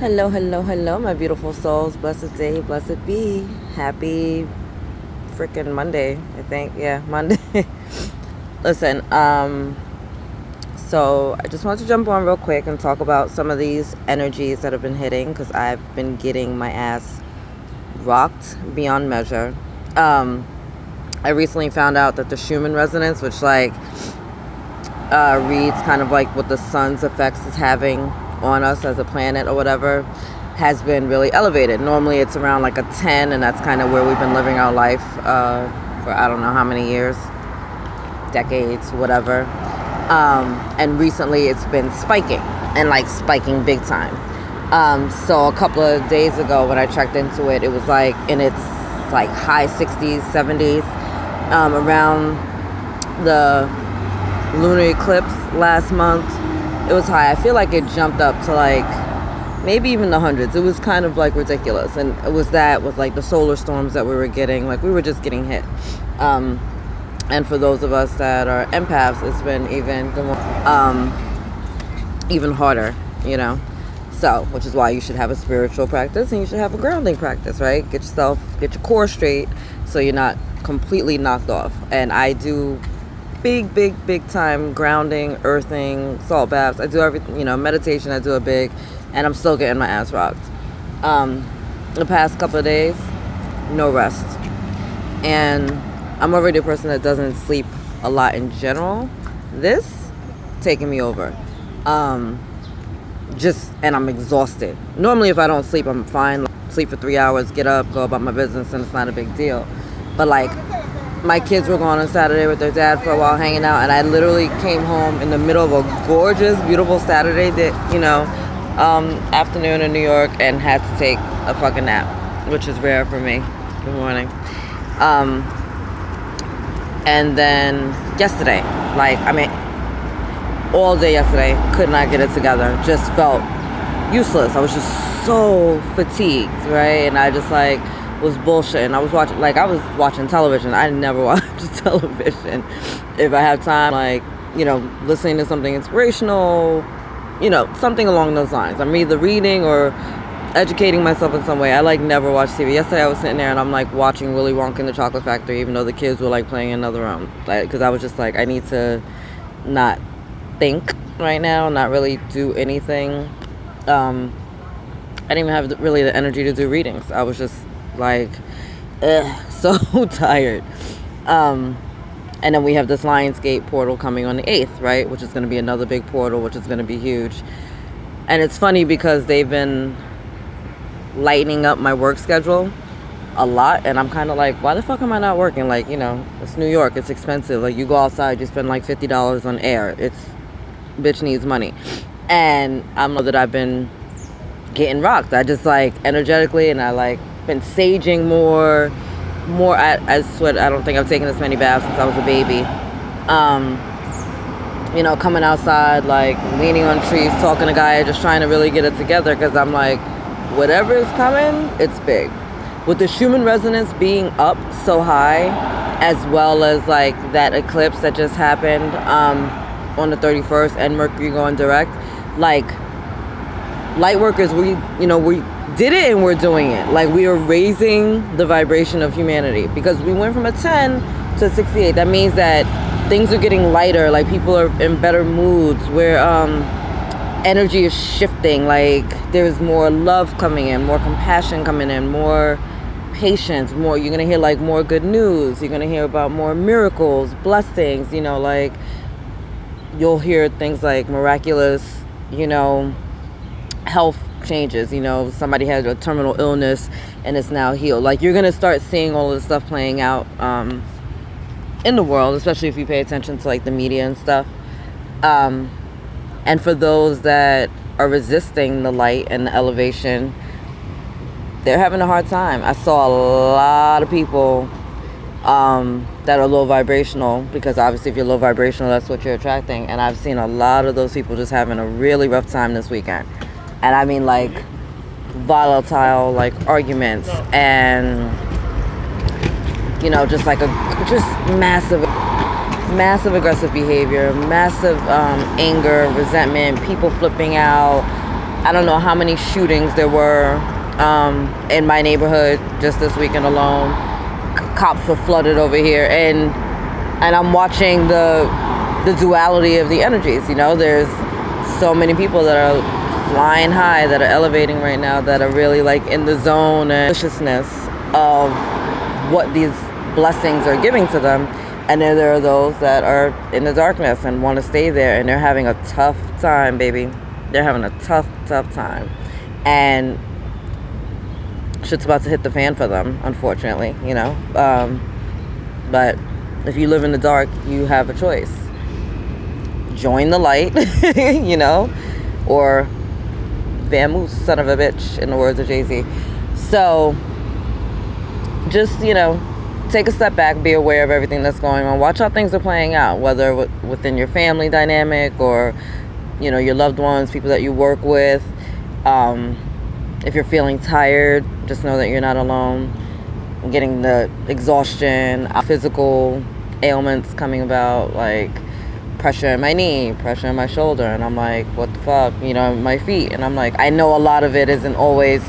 Hello, hello, hello, my beautiful souls. Blessed day, blessed be. Happy freaking Monday, I think. Yeah, Monday. Listen, so I just want to jump on real quick and talk about some of these energies that have been hitting because I've been getting my ass rocked beyond measure. I recently found out that the Schumann resonance, which reads kind of like what the sun's effects is having on us as a planet or whatever, has been really elevated. Normally it's around like a 10, and that's kind of where we've been living our life for I don't know how many years, decades, whatever. And recently it's been spiking, and like spiking big time. So a couple of days ago when I checked into it, it was like in its like high 60s, 70s, around the lunar eclipse last month. It was high. I feel like it jumped up to like maybe even the hundreds. It was kind of like ridiculous, and it was that with like the solar storms that we were getting. Like we were just getting hit. And for those of us that are empaths, it's been even harder, you know. So, which is why you should have a spiritual practice and you should have a grounding practice, right? Get your core straight so you're not completely knocked off. And I do big time grounding, earthing, salt baths. I do everything, meditation. I do a big, and I'm still getting my ass rocked. The past couple of days, no rest. And I'm already a person that doesn't sleep a lot in general. This taking me over. And I'm exhausted. Normally if I don't sleep, I'm fine. Sleep for 3 hours, get up, go about my business, and it's not a big deal. But like, my kids were gone on Saturday with their dad for a while hanging out, and I literally came home in the middle of a gorgeous, beautiful Saturday afternoon in New York, and had to take a fucking nap, which is rare for me. Good morning. And then yesterday, all day yesterday, could not get it together. Just felt useless. I was just so fatigued, right? And I just was bullshitting. I was watching television. I never watch television. If I have time, listening to something inspirational, something along those lines. I'm either reading or educating myself in some way. I never watch TV. Yesterday I was sitting there and I'm watching Willy Wonka in the Chocolate Factory, even though the kids were playing in another room. Because I was just I need to not think right now, not really do anything. I didn't even have really the energy to do readings. I was just so tired. And then we have this Lionsgate portal coming on the 8th, right? Which is going to be another big portal, which is going to be huge. And it's funny because they've been lightening up my work schedule a lot, and I'm kind of why the fuck am I not working? It's New York, it's expensive. You go outside, you spend $50 on air. Bitch needs money. And I know that I've been getting rocked. I just energetically, and I been saging more. I sweat. I don't think I've taken this many baths since I was a baby. Coming outside, leaning on trees, talking to Gaia, just trying to really get it together, because I'm whatever is coming, it's big. With the Schumann resonance being up so high, as well as that eclipse that just happened on the 31st, and Mercury going direct, light workers, we did it, and we're doing it. We are raising the vibration of humanity, because we went from a 10 to 68. That means that things are getting lighter. People are in better moods, where energy is shifting. There's more love coming in, more compassion coming in, more patience, more. You're gonna hear more good news. You're gonna hear about more miracles, blessings. You'll hear things like miraculous, health changes. Somebody had a terminal illness and it's now healed. You're gonna start seeing all of this stuff playing out in the world, especially if you pay attention to the media and stuff. And for those that are resisting the light and the elevation, they're having a hard time. I saw a lot of people that are low vibrational, because obviously if you're low vibrational, that's what you're attracting. And I've seen a lot of those people just having a really rough time this weekend. And I mean volatile arguments, and just massive aggressive behavior, massive anger, resentment, people flipping out, I don't know how many shootings there were in my neighborhood just this weekend alone. Cops were flooded over here, and I'm watching the duality of the energies. You know, there's so many people that are flying high, that are elevating right now, that are really like in the zone and deliciousness of what these blessings are giving to them. And then there are those that are in the darkness and want to stay there, and they're having a tough time, baby. They're having a tough time. And shit's about to hit the fan for them, unfortunately, you know. But if you live in the dark, you have a choice. Join the light, you know, or vamoose, son of a bitch, in the words of Jay-Z. So just, you know, take a step back, be aware of everything that's going on. Watch how things are playing out, whether within your family dynamic or, you know, your loved ones, people that you work with. If you're feeling tired, just know that you're not alone. Getting the exhaustion, physical ailments coming about, like pressure in my knee, pressure in my shoulder, and I'm like, what the fuck, you know, my feet. And I'm like, I know a lot of it isn't always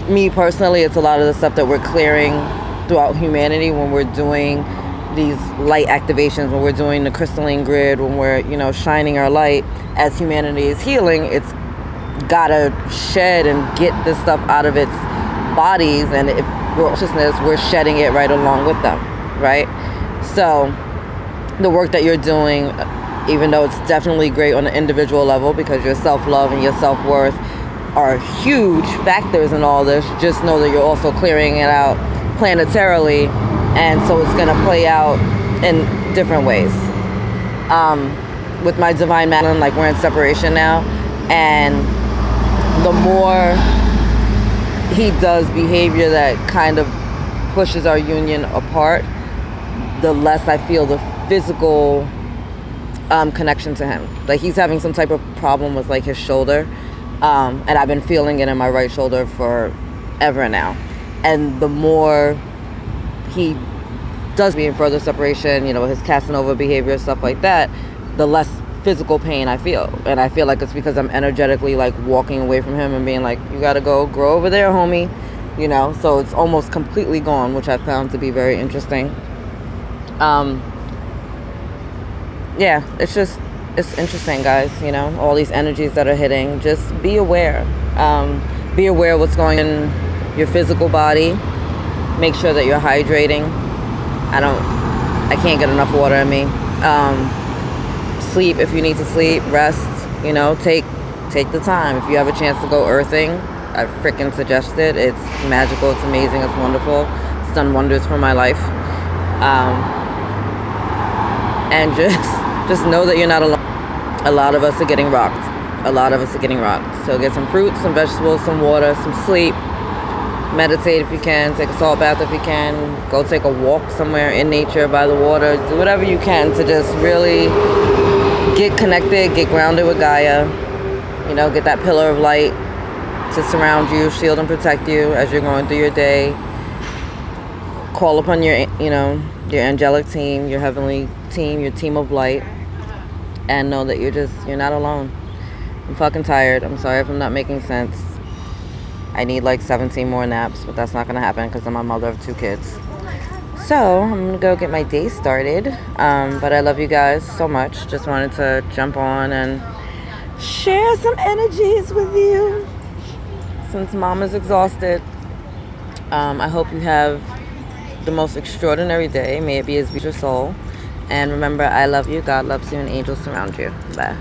me personally. It's a lot of the stuff that we're clearing throughout humanity when we're doing these light activations, when we're doing the crystalline grid, when we're, you know, shining our light. As humanity is healing, it's gotta shed and get this stuff out of its bodies, and if we're consciousness, we're shedding it right along with them, right? So the work that you're doing, even though it's definitely great on an individual level, because your self-love and your self-worth are huge factors in all this, just know that you're also clearing it out planetarily, and so it's going to play out in different ways. With my divine masculine, like, we're in separation now, and the more he does behavior that kind of pushes our union apart, the less I feel the physical connection to him. Like, he's having some type of problem with, like, his shoulder, and I've been feeling it in my right shoulder forever now. And the more he does be in further separation, you know, his Casanova behavior, stuff like that, the less physical pain I feel. And I feel like it's because I'm energetically, like, walking away from him and being like, you gotta go grow over there, homie, you know. So it's almost completely gone, which I found to be very interesting. Yeah, it's interesting, guys, you know, all these energies that are hitting. Just be aware. Be aware of what's going on in your physical body. Make sure that you're hydrating. I can't get enough water in me. Sleep if you need to sleep. Rest, you know, take the time. If you have a chance to go earthing, I freaking suggest it. It's magical, it's amazing, it's wonderful. It's done wonders for my life. And just know that you're not alone. A lot of us are getting rocked. So get some fruits, some vegetables, some water, some sleep. Meditate if you can. Take a salt bath if you can. Go take a walk somewhere in nature by the water. Do whatever you can to just really get connected, get grounded with Gaia. You know, get that pillar of light to surround you, shield and protect you as you're going through your day. Call upon your angelic team, your heavenly team, your team of light, and know that you're not alone. I'm fucking tired. I'm sorry if I'm not making sense. I need like 17 more naps, but that's not gonna happen because I'm a mother of 2 kids. So I'm gonna go get my day started. But I love you guys so much. Just wanted to jump on and share some energies with you since mom is exhausted. I hope you have the most extraordinary day. May it be as be your soul. And remember, I love you, God loves you, and angels surround you. Bye.